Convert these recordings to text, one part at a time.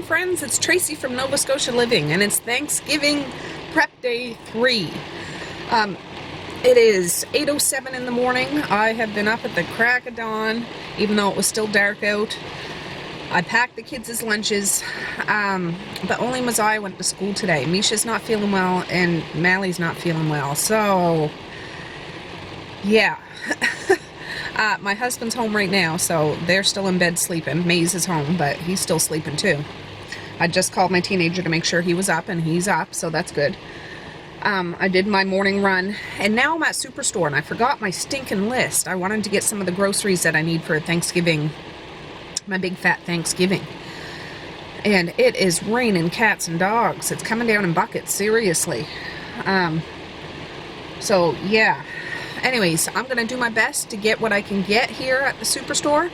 friends, it's Tracy from Nova Scotia Living, and it's Thanksgiving Prep Day 3. It is 8:07 in the morning. I have been up at the crack of dawn, even though it was still dark out. I packed the kids' lunches, but only Mazai went to school today. Misha's not feeling well, and Mally's not feeling well, so yeah. My husband's home right now, so they're still in bed sleeping. Maze is home, but he's still sleeping too. I just called my teenager to make sure he was up, and he's up, so that's good. I did my morning run, and now I'm at Superstore, and I forgot my stinking list. I wanted to get some of the groceries that I need for Thanksgiving, my big fat Thanksgiving. And it is raining cats and dogs. It's coming down in buckets, seriously. So yeah. Anyways, I'm going to do my best to get what I can get here at the Superstore,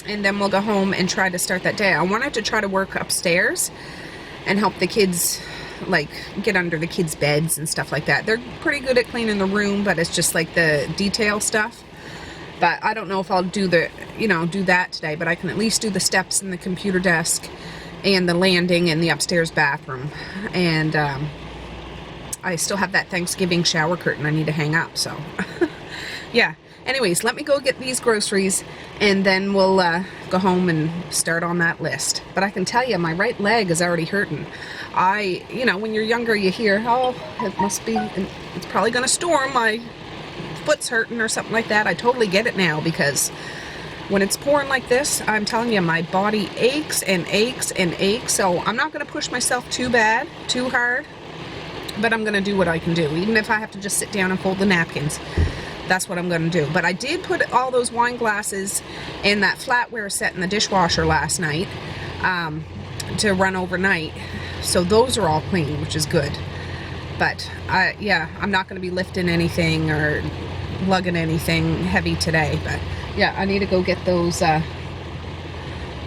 and then we'll go home and try to start that day. I wanted to try to work upstairs and help the kids, like, get under the kids' beds and stuff like that. They're pretty good at cleaning the room, but it's just like the detail stuff. But I don't know if I'll do do that today, but I can at least do the steps and the computer desk and the landing and the upstairs bathroom. And I still have that Thanksgiving shower curtain I need to hang up, so yeah. Anyways, let me go get these groceries, and then we'll go home and start on that list. But I can tell you, my right leg is already hurting. When you're younger, you hear, oh, it's probably going to storm, my foot's hurting or something like that. I totally get it now, because when it's pouring like this, I'm telling you, my body aches and aches and aches. So I'm not going to push myself too hard. But I'm going to do what I can do. Even if I have to just sit down and fold the napkins, that's what I'm going to do. But I did put all those wine glasses in that flatware set in the dishwasher last night to run overnight. So those are all clean, which is good. But I'm not going to be lifting anything or lugging anything heavy today. But yeah, I need to go get those some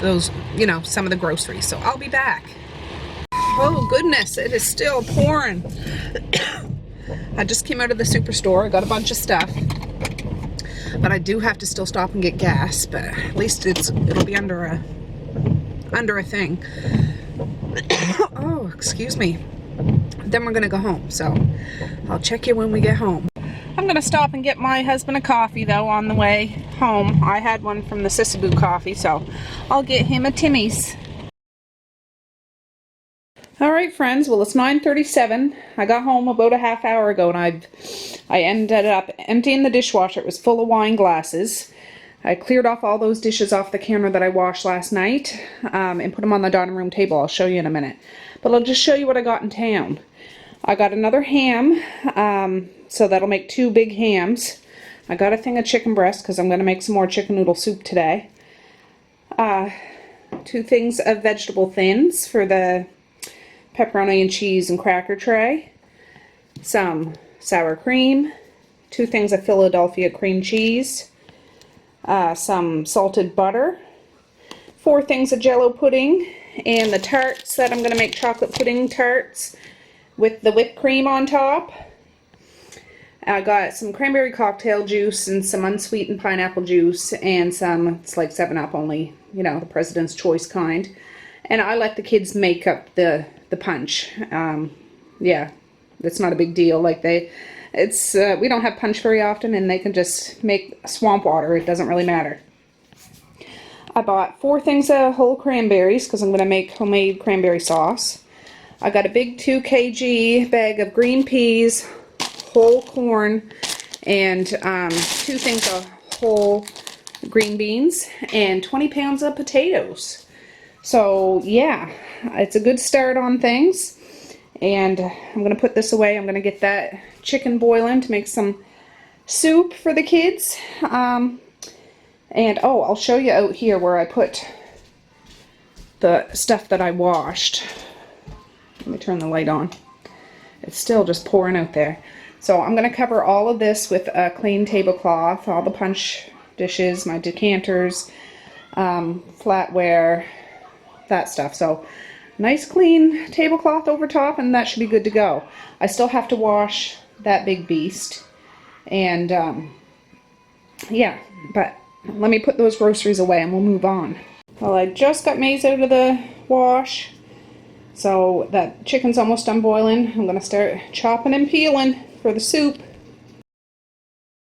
of the groceries. So I'll be back. Oh goodness, it is still pouring. I just came out of the Superstore. I got a bunch of stuff, but I do have to still stop and get gas. But at least it'll be under a thing. Oh, excuse me. Then we're gonna go home. So I'll check you when we get home. I'm gonna stop and get my husband a coffee though on the way home. I had one from the Sissaboo Coffee, so I'll get him a Timmy's. Alright friends, well it's 9:37. I got home about a half hour ago, and I ended up emptying the dishwasher. It was full of wine glasses. I cleared off all those dishes off the counter that I washed last night and put them on the dining room table. I'll show you in a minute. But I'll just show you what I got in town. I got another ham, so that'll make 2 big hams. I got a thing of chicken breast because I'm going to make some more chicken noodle soup today. 2 things of vegetable thins for the pepperoni and cheese and cracker tray, some sour cream, 2 things of Philadelphia cream cheese, some salted butter, 4 things of Jell-O pudding, and the tarts that I'm going to make chocolate pudding tarts with the whipped cream on top. I got some cranberry cocktail juice and some unsweetened pineapple juice and some, it's like 7-Up only, the President's Choice kind. And I let the kids make up the punch. Yeah, it's not a big deal. Like we don't have punch very often, and they can just make swamp water. It doesn't really matter. I bought 4 things of whole cranberries because I'm going to make homemade cranberry sauce. I got a big 2 kg bag of green peas, whole corn, and 2 things of whole green beans, and 20 pounds of potatoes. So yeah, it's a good start on things, and I'm going to put this away. I'm going to get that chicken boiling to make some soup for the kids. And I'll show you out here where I put the stuff that I washed. Let me turn the light on. It's still just pouring out there. So I'm going to cover all of this with a clean tablecloth, all the punch dishes, my decanters, flatware, that stuff. So nice clean tablecloth over top, and that should be good to go. I still have to wash that big beast, and yeah, but let me put those groceries away and we'll move on. Well, I just got Maze out of the wash. So that chicken's almost done boiling. I'm gonna start chopping and peeling for the soup.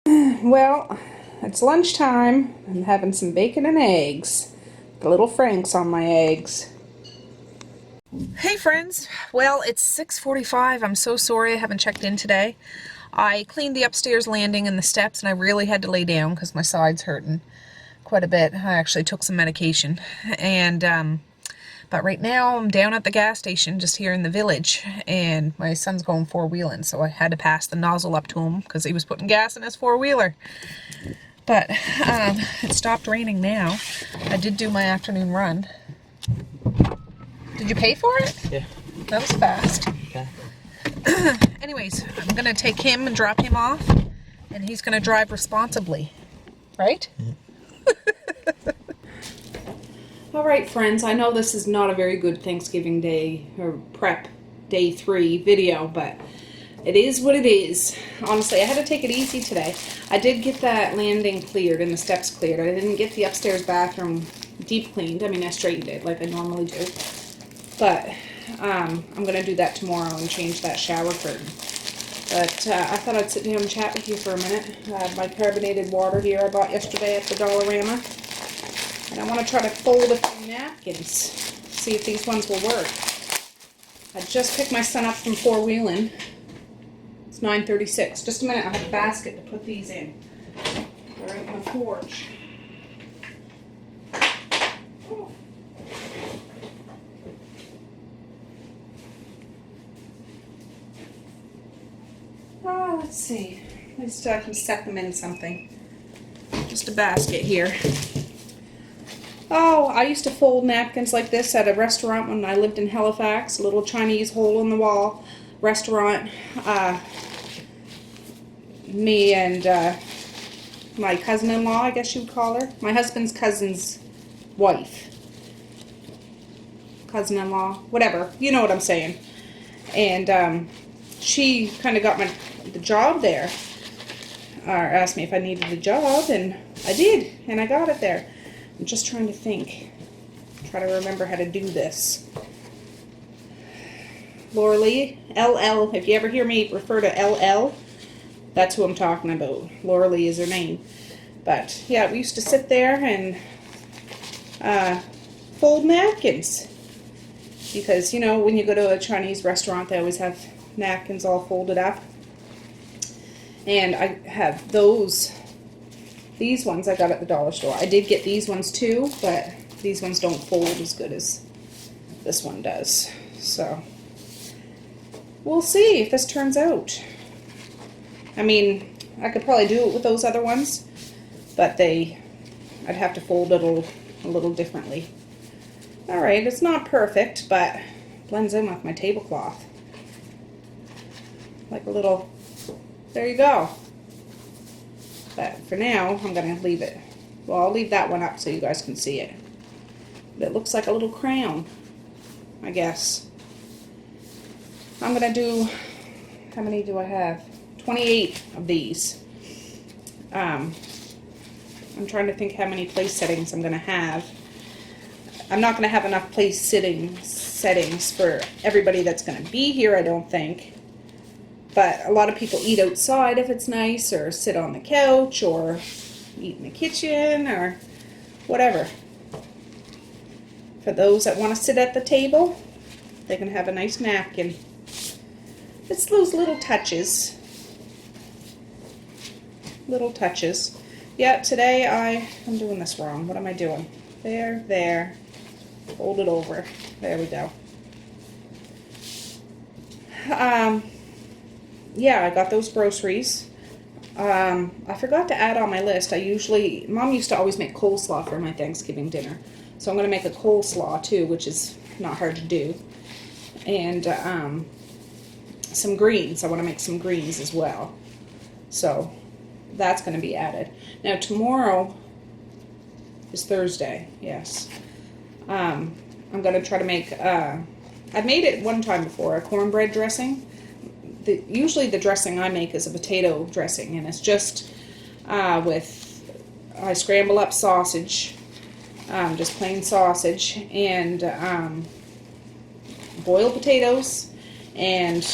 Well, it's lunchtime. I'm having some bacon and eggs. The little Franks on my eggs. Hey friends, well it's 6:45. I'm so sorry I haven't checked in today. I cleaned the upstairs landing and the steps and I really had to lay down because my side's hurting quite a bit. I actually took some medication and but right now I'm down at the gas station just here in the village and my son's going four-wheeling, so I had to pass the nozzle up to him because he was putting gas in his four-wheeler. But it stopped raining now. I did do my afternoon run. Did you pay for it? Yeah. That was fast. Okay. Anyways, I'm going to take him and drop him off, and he's going to drive responsibly. Right? Mm-hmm. All right, friends, I know this is not a very good Thanksgiving Day or prep day 3 video, but it is what it is. Honestly, I had to take it easy today. I did get that landing cleared and the steps cleared. I didn't get the upstairs bathroom deep cleaned. I mean, I straightened it like I normally do. But I'm going to do that tomorrow and change that shower curtain. But I thought I'd sit down and chat with you for a minute. I have my carbonated water here I bought yesterday at the Dollarama. And I want to try to fold a few napkins. See if these ones will work. I just picked my son up from four-wheeling. It's 9:36. Just a minute, I have a basket to put these in. They're right on the porch. Let's see. At least I can set them in something. Just a basket here. Oh, I used to fold napkins like this at a restaurant when I lived in Halifax. A little Chinese hole-in-the-wall restaurant. Me and my cousin-in-law, I guess you would call her. My husband's cousin's wife. Cousin-in-law. Whatever. You know what I'm saying. And she kind of got the job there. Or asked me if I needed a job, and I did. And I got it there. I'm just trying to think. Try to remember how to do this. Laura Lee, LL. If you ever hear me refer to LL, that's who I'm talking about. Laura Lee is her name. But yeah, we used to sit there and fold napkins. Because, you know, when you go to a Chinese restaurant, they always have napkins all folded up. And I have these ones I got at the dollar store. I did get these ones too, but these ones don't fold as good as this one does. So, we'll see if this turns out. I mean, I could probably do it with those other ones, but I'd have to fold it a little differently. Alright, it's not perfect, but blends in with my tablecloth. Like a little, there you go. But for now, I'm going to leave it. Well, I'll leave that one up so you guys can see it. But it looks like a little crown, I guess. I'm going to do, how many do I have? 28 of these. I'm trying to think how many place settings I'm going to have. I'm not going to have enough place settings for everybody that's going to be here, I don't think. But a lot of people eat outside if it's nice, or sit on the couch, or eat in the kitchen, or whatever. For those that want to sit at the table, they can have a nice napkin. It's those little touches. Little touches. Yeah, today I'm doing this wrong. What am I doing? There. Fold it over. There we go. Yeah, I got those groceries. I forgot to add on my list. Mom used to always make coleslaw for my Thanksgiving dinner. So I'm going to make a coleslaw too, which is not hard to do. And some greens. I want to make some greens as well. So that's going to be added. Now tomorrow is Thursday, yes. I'm going to try to make, I've made it one time before, a cornbread dressing. Usually the dressing I make is a potato dressing, and it's just I scramble up sausage, just plain sausage, and boiled potatoes, and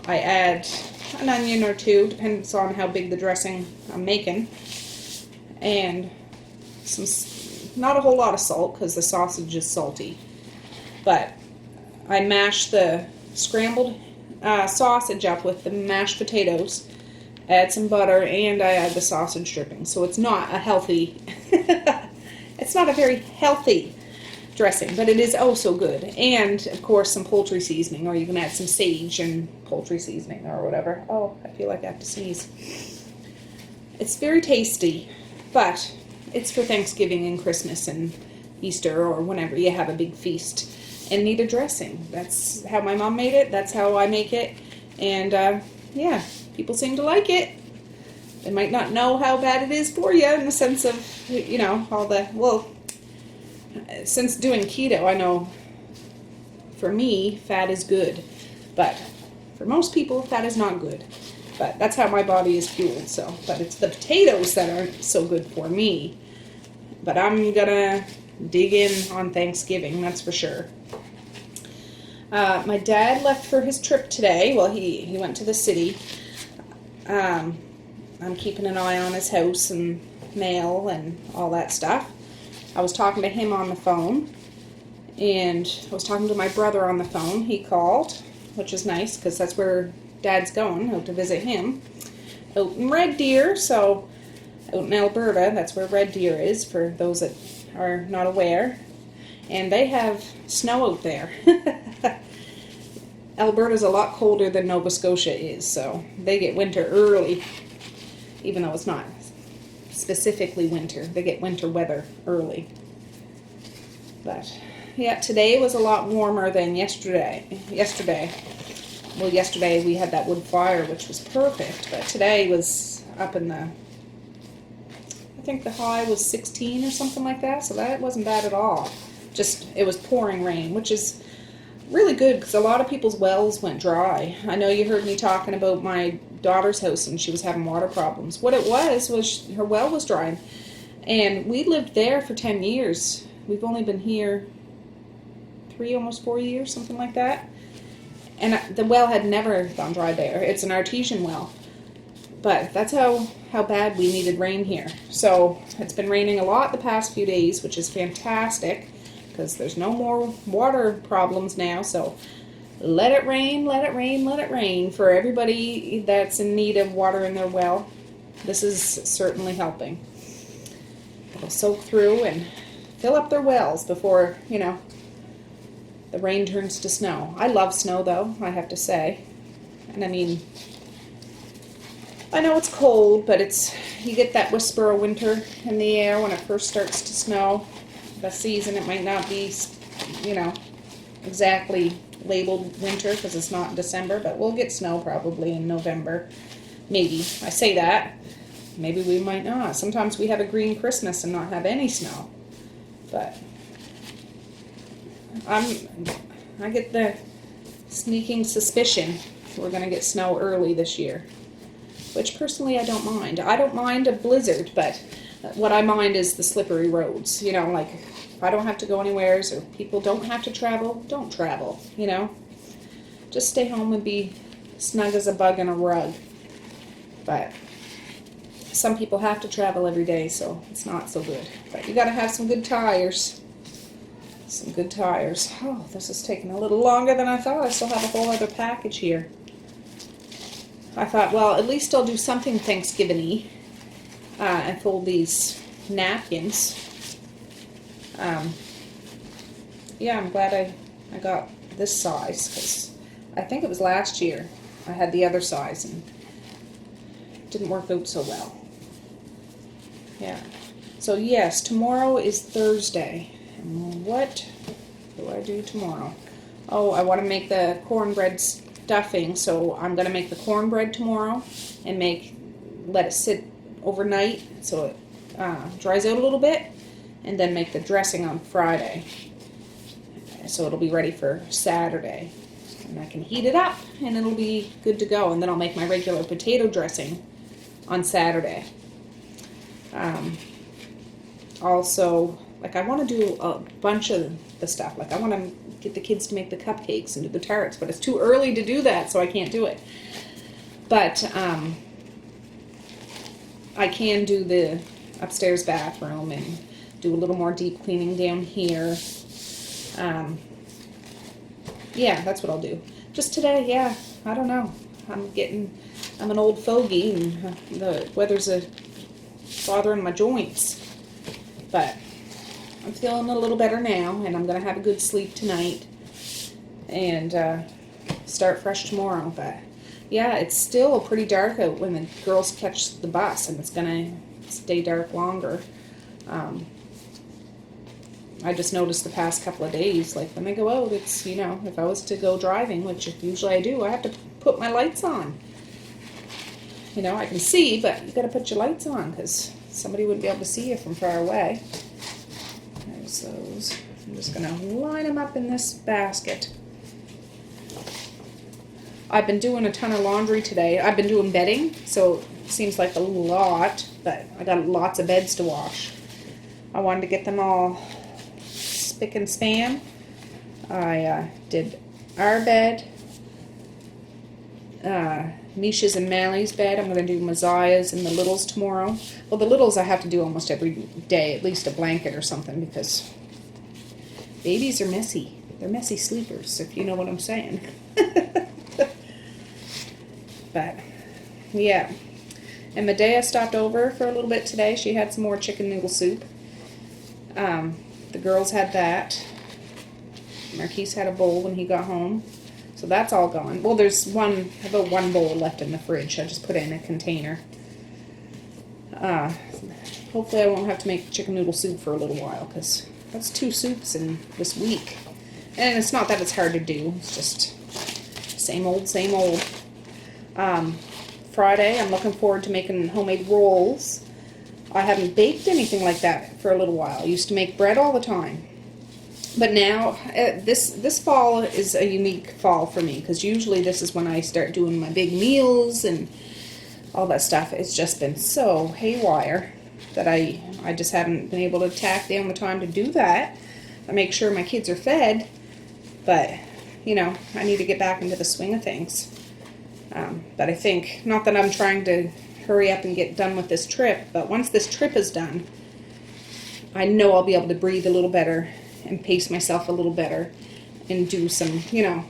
I add an onion or two, depends on how big the dressing I'm making, and some, not a whole lot of salt because the sausage is salty, but I mash the scrambled sausage up with the mashed potatoes, add some butter, and I add the sausage dripping. So it's not a healthy, it's not a very healthy dressing, but it is oh so good. And of course some poultry seasoning, or you can add some sage and poultry seasoning or whatever. Oh, I feel like I have to sneeze. It's very tasty, but it's for Thanksgiving and Christmas and Easter, or whenever you have a big feast and need a dressing. That's how my mom made it. That's how I make it. And yeah, people seem to like it. They might not know how bad it is for you in the sense of, you know, all the, well, since doing keto, I know for me, fat is good. But for most people, fat is not good. But that's how my body is fueled. So, but it's the potatoes that aren't so good for me. But I'm gonna dig in on Thanksgiving, that's for sure. My dad left for his trip today. Well, he went to the city. I'm keeping an eye on his house and mail and all that stuff. I was talking to him on the phone, and I was talking to my brother on the phone. He called, which is nice because that's where Dad's going, out to visit him, out in Red Deer. So out in Alberta, that's where Red Deer is, for those that are not aware. And they have snow out there. Alberta's a lot colder than Nova Scotia is, so they get winter early, even though it's not specifically winter. They get winter weather early. But yeah, today was a lot warmer than yesterday. Well, yesterday we had that wood fire, which was perfect, but today was up in the, I think the high was 16 or something like that, so that wasn't bad at all. Just, it was pouring rain, which is really good because a lot of people's wells went dry. I know you heard me talking about my daughter's house and she was having water problems. What it was her well was dry, and we lived there for 10 years. We've only been here 3, almost 4 years, something like that. And the well had never gone dry there. It's an artesian well. But that's how bad we needed rain here. So it's been raining a lot the past few days, which is fantastic because there's no more water problems now. So let it rain, let it rain, let it rain for everybody that's in need of water in their well. This is certainly helping. It'll soak through and fill up their wells before, you know, the rain turns to snow. I love snow though, I have to say. And I mean, I know it's cold, but you get that whisper of winter in the air when it first starts to snow. The season, it might not be, you know, exactly labeled winter because it's not in December, but we'll get snow probably in November. Maybe. I say that. Maybe we might not. Sometimes we have a green Christmas and not have any snow. But I get the sneaking suspicion we're going to get snow early this year, which personally I don't mind. I don't mind a blizzard, but what I mind is the slippery roads. You know, like if I don't have to go anywhere or people don't have to travel, don't travel, you know. Just stay home and be snug as a bug in a rug. But some people have to travel every day, so it's not so good. But you got to have some good tires. Some good tires. Oh, this is taking a little longer than I thought. I still have a whole other package here. I thought, well, at least I'll do something Thanksgiving-y and fold these napkins. Yeah, I'm glad I got this size because I think it was last year I had the other size and it didn't work out so well. Yeah. So yes, tomorrow is Thursday. And what do I do tomorrow? Oh, I want to make the cornbread stuffing, so I'm going to make the cornbread tomorrow and let it sit overnight so it dries out a little bit, and then make the dressing on Friday. So it'll be ready for Saturday. And I can heat it up and it'll be good to go. And then I'll make my regular potato dressing on Saturday. Also, like I want to do a bunch of the stuff. Like I want to get the kids to make the cupcakes and do the tarts, but it's too early to do that, so I can't do it. But I can do the upstairs bathroom and do a little more deep cleaning down here. Yeah, that's what I'll do. Just today, yeah, I don't know. I'm an old fogey, and the weather's bothering my joints. But I'm feeling a little better now, and I'm going to have a good sleep tonight and start fresh tomorrow. But yeah, it's still pretty dark out when the girls catch the bus, and it's going to stay dark longer. I just noticed the past couple of days, like when they go out, it's, you know, if I was to go driving, which usually I do, I have to put my lights on. You know, I can see, but you got to put your lights on because somebody wouldn't be able to see you from far away. There's those. I'm just going to line them up in this basket. I've been doing a ton of laundry today. I've been doing bedding, so it seems like a lot, but I got lots of beds to wash. I wanted to get them all spick and span. I did our bed, Misha's and Mally's bed. I'm going to do Messiah's and the littles tomorrow. Well, the littles I have to do almost every day, at least a blanket or something, because babies are messy. They're messy sleepers, if you know what I'm saying. But, yeah. And Medea stopped over for a little bit today. She had some more chicken noodle soup. The girls had that. Marquise had a bowl when he got home. So that's all gone. Well, there's about one bowl left in the fridge. I just put it in a container. Hopefully I won't have to make chicken noodle soup for a little while, because that's 2 soups in this week. And it's not that it's hard to do. It's just same old, same old. Friday, I'm looking forward to making homemade rolls. I haven't baked anything like that for a little while. I used to make bread all the time. But now, this fall is a unique fall for me, because usually this is when I start doing my big meals and all that stuff. It's just been so haywire that I just haven't been able to tack down the time to do that. I make sure my kids are fed, but, you know, I need to get back into the swing of things. But I think, not that I'm trying to hurry up and get done with this trip, but once this trip is done, I know I'll be able to breathe a little better and pace myself a little better and do some, you know,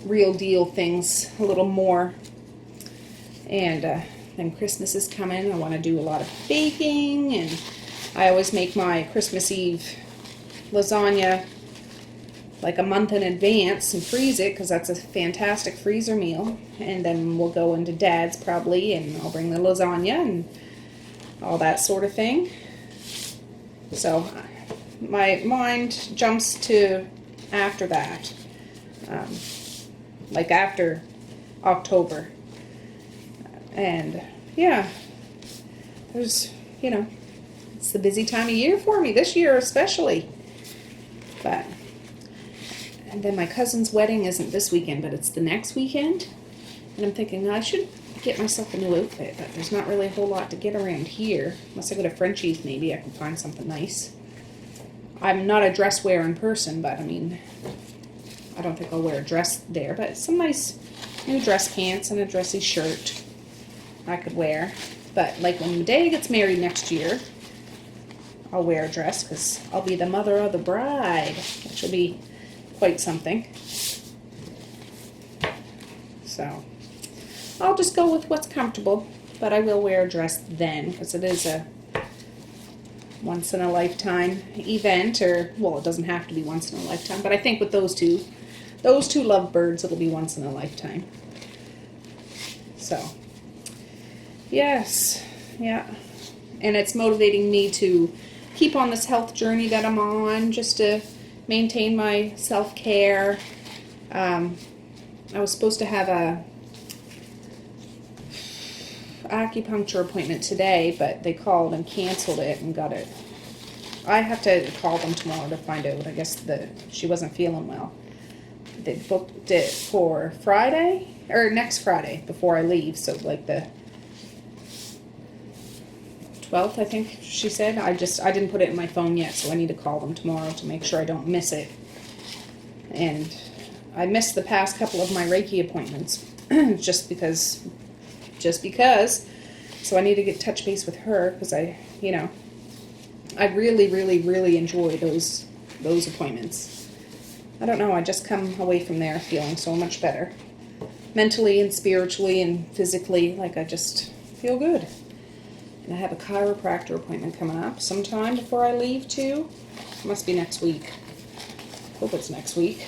real deal things a little more. And then Christmas is coming. I want to do a lot of baking, and I always make my Christmas Eve lasagna like a month in advance and freeze it, because that's a fantastic freezer meal. And then we'll go into Dad's probably, and I'll bring the lasagna and all that sort of thing. So my mind jumps to after that, like after October. And yeah, there's, you know, it's the busy time of year for me this year especially. But, and then my cousin's wedding isn't this weekend, but it's the next weekend. And I'm thinking I should get myself a new outfit, but there's not really a whole lot to get around here. Unless I go to Frenchie's, maybe I can find something nice. I'm not a dress wearing person, but I mean, I don't think I'll wear a dress there, but some nice new dress pants and a dressy shirt I could wear. But like when Medea gets married next year, I'll wear a dress, because I'll be the mother of the bride, which will be quite something. So I'll just go with what's comfortable, but I will wear a dress then, because it is a once in a lifetime event. Or, well, it doesn't have to be once in a lifetime, but I think with those two lovebirds, it'll be once in a lifetime. So yes, yeah, and it's motivating me to keep on this health journey that I'm on, just to maintain my self-care. I was supposed to have a acupuncture appointment today, but they called and canceled it and got it. I have to call them tomorrow to find out. I guess she wasn't feeling well. They booked it for Friday, or next Friday before I leave, so like the 12th, I think she said. I didn't put it in my phone yet, so I need to call them tomorrow to make sure I don't miss it. And I missed the past couple of my Reiki appointments just because. So I need to get touch base with her because I really, really, really enjoy those appointments. I don't know, I just come away from there feeling so much better. Mentally and spiritually and physically, like I just feel good. And I have a chiropractor appointment coming up sometime before I leave too. It must be next week. Hope it's next week.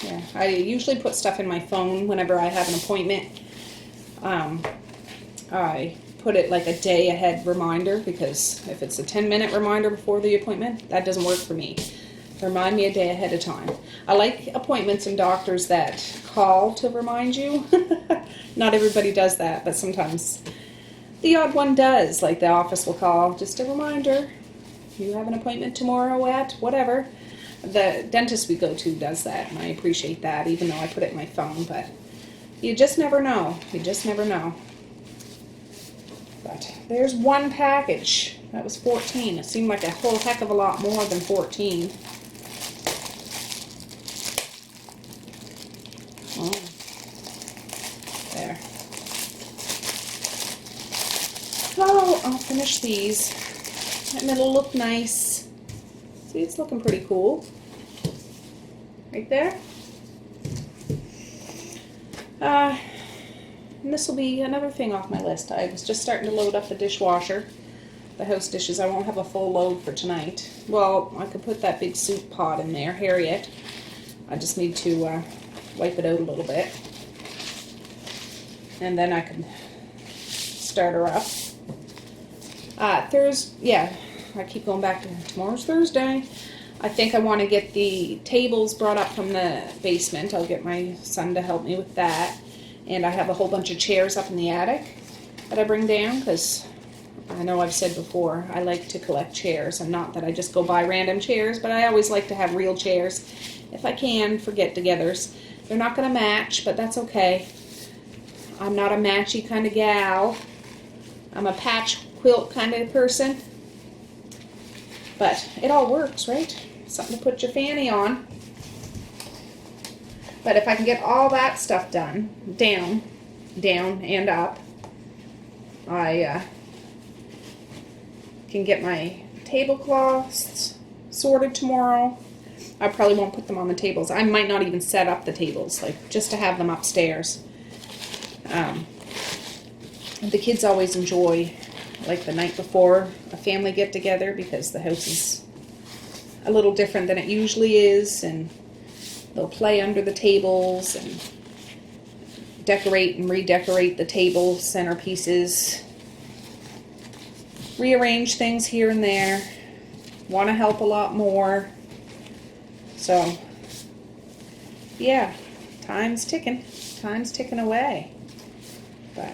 Yeah, I usually put stuff in my phone whenever I have an appointment. I put it like a day ahead reminder, because if it's a 10-minute reminder before the appointment, that doesn't work for me. Remind me a day ahead of time. I like appointments and doctors that call to remind you. Not everybody does that, but sometimes the odd one does. Like the office will call, just a reminder, you have an appointment tomorrow at whatever. The dentist we go to does that, and I appreciate that, even though I put it in my phone, but you just never know. You just never know. But there's one package. That was 14. It seemed like a whole heck of a lot more than 14. Oh. There. Oh, I'll finish these. And it'll look nice. See, it's looking pretty cool. Right there. And this will be another thing off my list. I was just starting to load up the dishwasher. The house dishes. I won't have a full load for tonight. Well, I could put that big soup pot in there, Harriet. I just need to wipe it out a little bit. And then I can start her up. Yeah, I keep going back to tomorrow's Thursday. I think I want to get the tables brought up from the basement. I'll get my son to help me with that. And I have a whole bunch of chairs up in the attic that I bring down, because I know I've said before, I like to collect chairs. And not that I just go buy random chairs, but I always like to have real chairs if I can for get-togethers. They're not going to match, but that's okay. I'm not a matchy kind of gal. I'm a patch quilt kind of person. But it all works, right? Something to put your fanny on. But if I can get all that stuff done, down and up, I can get my tablecloths sorted tomorrow. I probably won't put them on the tables. I might not even set up the tables, like just to have them upstairs. The kids always enjoy, like the night before, a family get-together, because the house is a little different than it usually is, and they'll play under the tables and decorate and redecorate the table centerpieces, rearrange things here and there, want to help a lot more. So, yeah, time's ticking away. But,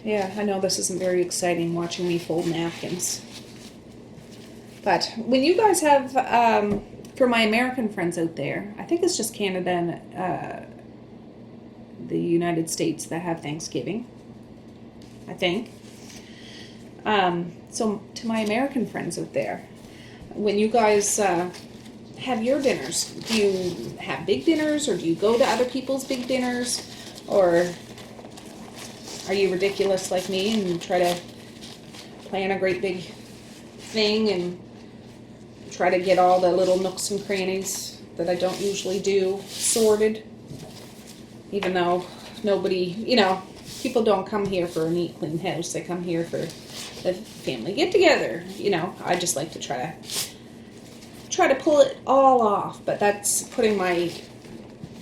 yeah, I know this isn't very exciting watching me fold napkins. But when you guys have, for my American friends out there, I think it's just Canada and the United States that have Thanksgiving, I think. So to my American friends out there, when you guys have your dinners, do you have big dinners, or do you go to other people's big dinners, or are you ridiculous like me and try to plan a great big thing and try to get all the little nooks and crannies that I don't usually do sorted, even though nobody, people don't come here for a neat, clean house. They come here for the family get-together. I just like to try to pull it all off, but that's putting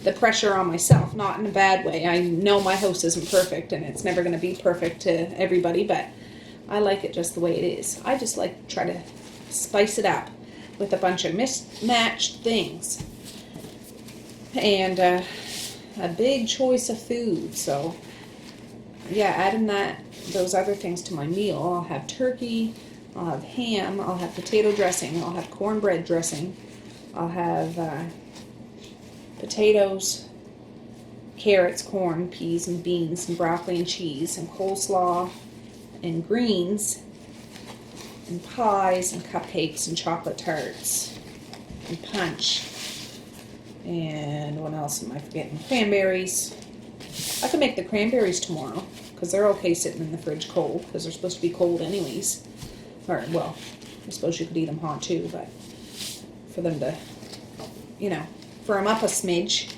the pressure on myself, not in a bad way. I know my house isn't perfect, and it's never going to be perfect to everybody, but I like it just the way it is. I just like to try to spice it up with a bunch of mismatched things, and a big choice of food. So yeah, adding those other things to my meal. I'll have turkey, I'll have ham, I'll have potato dressing, I'll have cornbread dressing, I'll have potatoes, carrots, corn, peas, and beans, and broccoli and cheese, and coleslaw, and greens, and pies, and cupcakes, and chocolate tarts. and punch. And what else am I forgetting? Cranberries. I could make the cranberries tomorrow because they're okay sitting in the fridge cold because they're supposed to be cold anyways. Or, well, I suppose you could eat them hot too, but for them to, you know, firm up a smidge,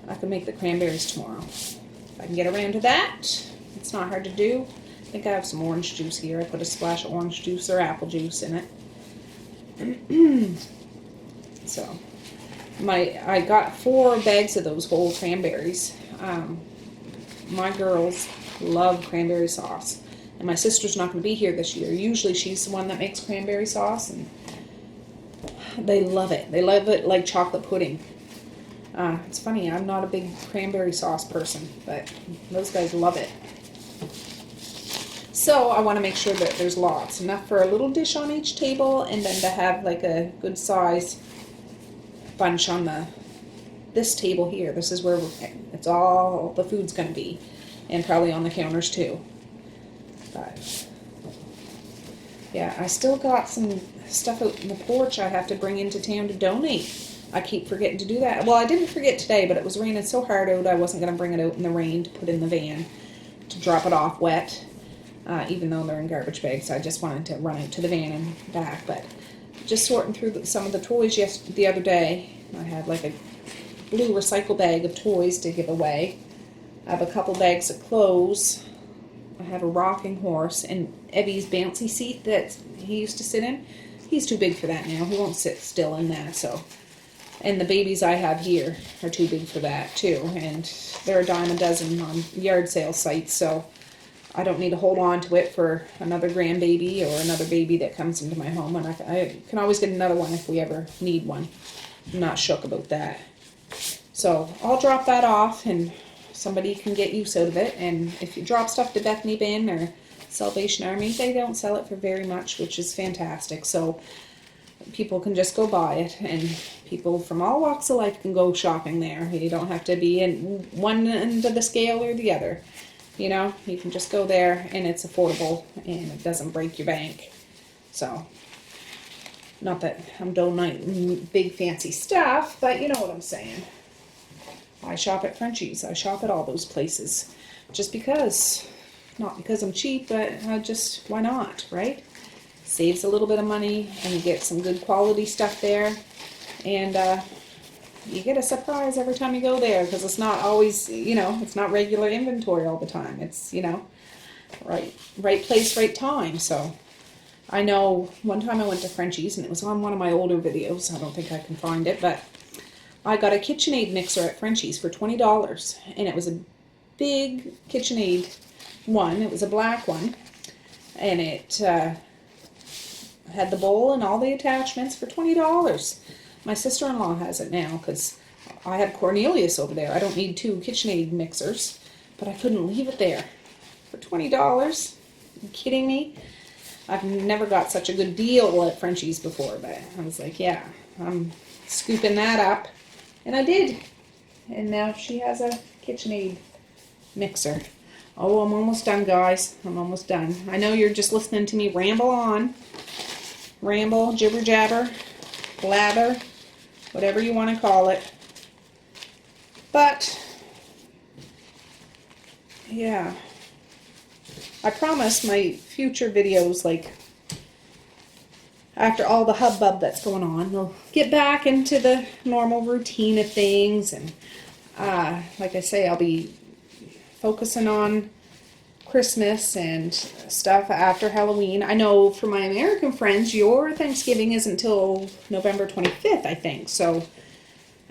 I could make the cranberries tomorrow. If I can get around to that, it's not hard to do. I think I have some orange juice here. I put a splash of orange juice or apple juice in it. So, I got 4 bags of those whole cranberries. My girls love cranberry sauce. And my sister's not going to be here this year. Usually she's the one that makes cranberry sauce, and they love it. They love it like chocolate pudding. It's funny, I'm not a big cranberry sauce person, but those guys love it. So I want to make sure that there's lots. Enough for a little dish on each table, and then to have like a good size bunch on this table here. This is where it's all the food's going to be, and probably on the counters too. But yeah, I still got some stuff out in the porch I have to bring into town to donate. I keep forgetting to do that. Well, I didn't forget today, but it was raining so hard out I wasn't going to bring it out in the rain to put in the van to drop it off wet. Even though they're in garbage bags, I just wanted to run out to the van and back. But just sorting through some of the toys the other day, I had like a blue recycle bag of toys to give away. I have a couple bags of clothes. I have a rocking horse and Evie's bouncy seat that he used to sit in. He's too big for that now. He won't sit still in that. So, and the babies I have here are too big for that too. And they're a dime a dozen on yard sale sites. So I don't need to hold on to it for another grandbaby or another baby that comes into my home. And I can always get another one if we ever need one. I'm not shook about that. So I'll drop that off and somebody can get use out of it. And if you drop stuff to Bethany Bin or Salvation Army, they don't sell it for very much, which is fantastic. So people can just go buy it, and people from all walks of life can go shopping there. You don't have to be in one end of the scale or the other. You know, you can just go there and it's affordable and it doesn't break your bank. So, not that I'm donating big fancy stuff, but you know what I'm saying. I shop at Frenchie's. I shop at all those places. Just because. Not because I'm cheap, but just, why not, right? Saves a little bit of money and you get some good quality stuff there. And you get a surprise every time you go there because it's not always, you know, it's not regular inventory all the time. It's, you know, right place, right time. So I know one time I went to Frenchie's and it was on one of my older videos. I don't think I can find it, but I got a KitchenAid mixer at Frenchie's for $20, and it was a big KitchenAid one. It was a black one, and it had the bowl and all the attachments for $20. My sister-in-law has it now because I have Cornelius over there. I don't need 2 KitchenAid mixers, but I couldn't leave it there for $20. Are you kidding me? I've never got such a good deal at Frenchie's before, but I was like, yeah, I'm scooping that up. And I did. And now she has a KitchenAid mixer. Oh, I'm almost done, guys. I'm almost done. I know you're just listening to me ramble on. Ramble, jibber jabber, blather, whatever you want to call it. But, yeah. I promise my future videos, like, after all the hubbub that's going on, we'll get back into the normal routine of things. And, like I say, I'll be focusing on Christmas and stuff after Halloween. I know for my American friends, your Thanksgiving isn't until November 25th, I think. So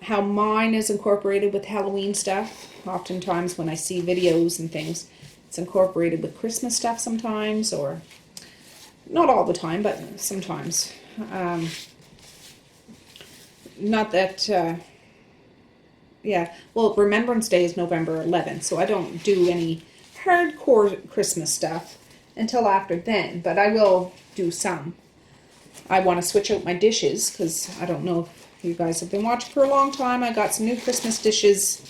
how mine is incorporated with Halloween stuff, oftentimes when I see videos and things, it's incorporated with Christmas stuff sometimes, or not all the time, but sometimes. Not that, yeah, well, Remembrance Day is November 11th, so I don't do any hardcore Christmas stuff until after then, but I will do some. I want to switch out my dishes, because I don't know if you guys have been watching for a long time. I got some new Christmas dishes,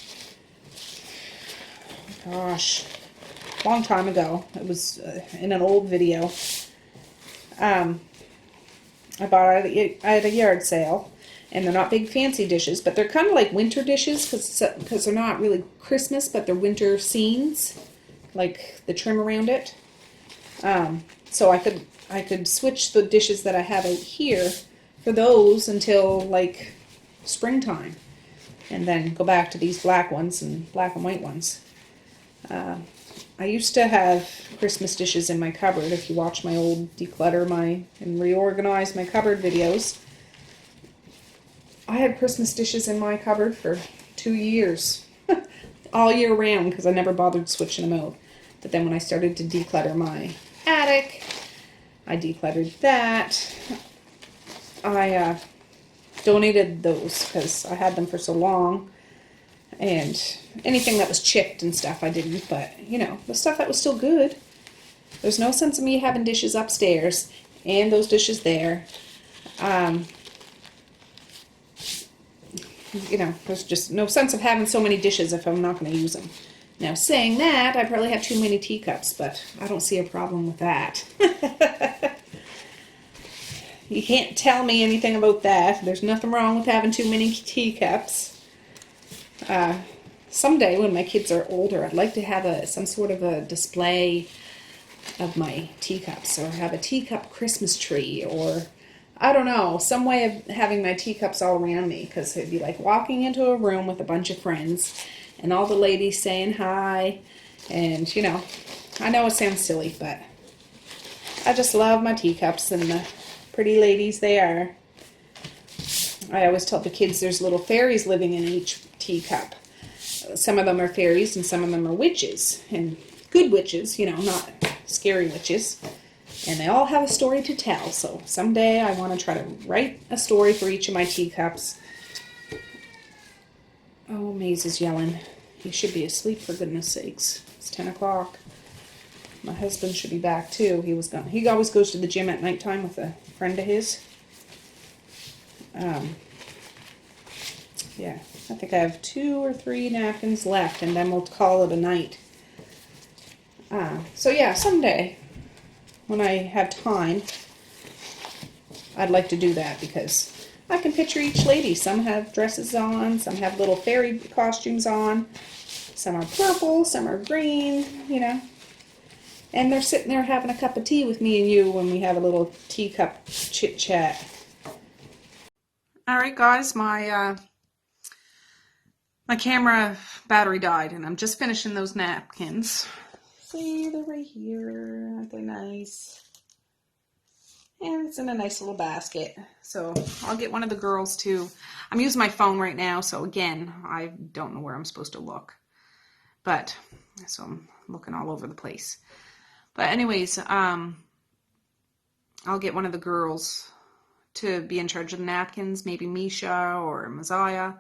gosh, long time ago. It was in an old video. I bought at a yard sale. And they're not big fancy dishes, but they're kind of like winter dishes because they're not really Christmas, but they're winter scenes, like the trim around it. So I could switch the dishes that I have out here for those until like springtime, and then go back to these black ones and black and white ones. I used to have Christmas dishes in my cupboard. If you watch my old and reorganize my cupboard videos, I had Christmas dishes in my cupboard for 2 years, all year round, because I never bothered switching them out. But then when I started to declutter my attic, I decluttered that. I donated those because I had them for so long. And anything that was chipped and stuff I didn't, but, you know, the stuff that was still good. There's no sense of me having dishes upstairs and those dishes there. You know, there's just no sense of having so many dishes if I'm not going to use them. Now, saying that, I probably have too many teacups, but I don't see a problem with that. You can't tell me anything about that. There's nothing wrong with having too many teacups. Someday, when my kids are older, I'd like to have some sort of a display of my teacups, or have a teacup Christmas tree, or I don't know, some way of having my teacups all around me, because it'd be like walking into a room with a bunch of friends and all the ladies saying hi, and you know, I know it sounds silly, but I just love my teacups and the pretty ladies they are. I always tell the kids there's little fairies living in each teacup. Some of them are fairies and some of them are witches, and good witches, you know, not scary witches. And they all have a story to tell, so someday I want to try to write a story for each of my teacups. Oh, Maze is yelling. He should be asleep, for goodness sakes. It's 10 o'clock. My husband should be back too. He always goes to the gym at nighttime with a friend of his. Yeah, I think I have 2 or 3 napkins left, and then we'll call it a night. So yeah, someday, when I have time, I'd like to do that, because I can picture each lady. Some have dresses on, some have little fairy costumes on, some are purple, some are green, you know. And they're sitting there having a cup of tea with me and you when we have a little teacup chit chat. Alright guys, my camera battery died, and I'm just finishing those napkins. See, they're right here. Aren't they nice? And it's in a nice little basket. So I'll get one of the girls to... I'm using my phone right now, so again, I don't know where I'm supposed to look. But, so I'm looking all over the place. But anyways, I'll get one of the girls to be in charge of the napkins. Maybe Misha or Messiah.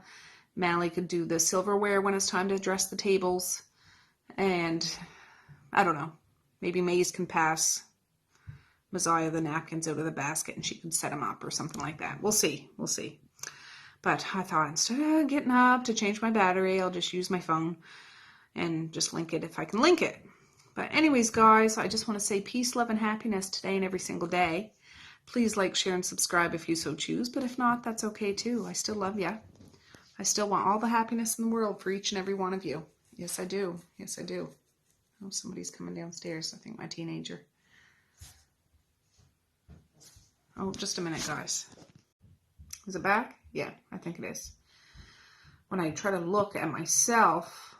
Mally could do the silverware when it's time to dress the tables. And... I don't know. Maybe Maze can pass Messiah the napkins out of the basket and she can set them up or something like that. We'll see. We'll see. But I thought instead of getting up to change my battery, I'll just use my phone and just link it if I can link it. But anyways, guys, I just want to say peace, love, and happiness today and every single day. Please like, share, and subscribe if you so choose. But if not, that's okay too. I still love you. I still want all the happiness in the world for each and every one of you. Yes, I do. Yes, I do. Oh, somebody's coming downstairs. I think my teenager. Oh, just a minute, guys. Is it back? Yeah, I think it is. When I try to look at myself,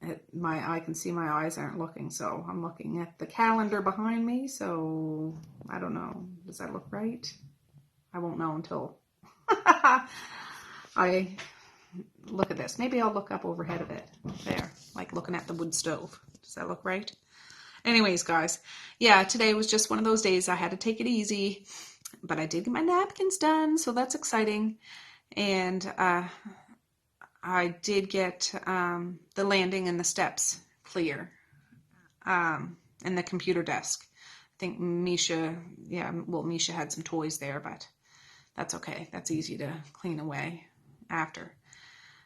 I can see my eyes aren't looking, so I'm looking at the calendar behind me, so I don't know. Does that look right? I won't know until I look at this. Maybe I'll look up overhead of it. There, like looking at the wood stove. Does that look right? Anyways, guys, yeah, today was just one of those days I had to take it easy, but I did get my napkins done, so that's exciting. And I did get the landing and the steps clear, and the computer desk. I think Misha had some toys there, but that's okay. That's easy to clean away after.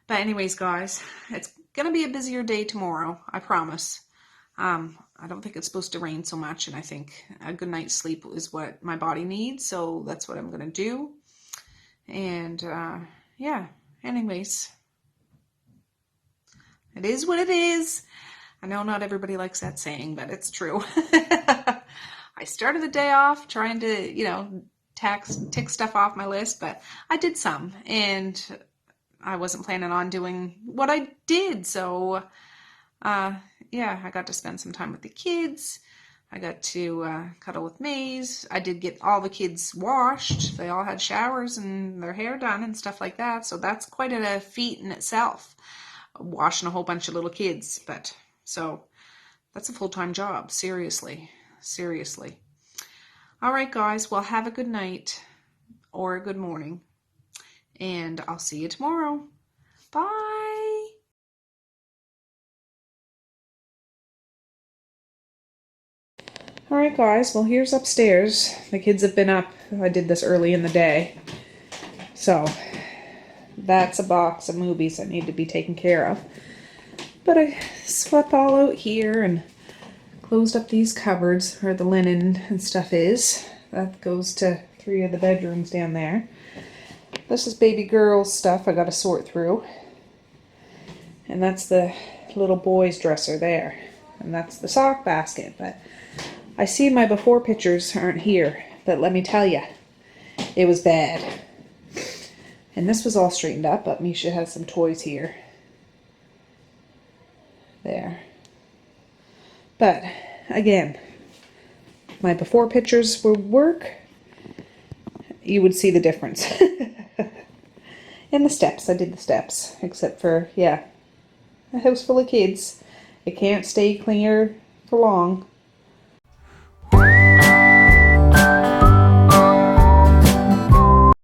But anyways, guys, it's going to be a busier day tomorrow, I promise. I don't think it's supposed to rain so much, and I think a good night's sleep is what my body needs, so that's what I'm going to do. And yeah, anyways, it is what it is. I know not everybody likes that saying, but it's true. I started the day off trying to, tick stuff off my list, but I did some, and I wasn't planning on doing what I did, so yeah, I got to spend some time with the kids. I got to cuddle with Maze. I did get all the kids washed. They all had showers and their hair done and stuff like that. So that's quite a feat in itself, washing a whole bunch of little kids. But so that's a full-time job. Seriously. Seriously. All right, guys. Well, have a good night or a good morning. And I'll see you tomorrow. Bye. Alright guys, well here's upstairs. The kids have been up. I did this early in the day. So, that's a box of movies that need to be taken care of. But I swept all out here and closed up these cupboards where the linen and stuff is. That goes to 3 of the bedrooms down there. This is baby girl's stuff I gotta sort through. And that's the little boy's dresser there. And that's the sock basket, but I see my before pictures aren't here, but let me tell you, it was bad. And this was all straightened up, but Misha has some toys here. There. But, again, my before pictures would work, you would see the difference. And the steps, I did the steps, except for, yeah, a house full of kids. It can't stay clear for long.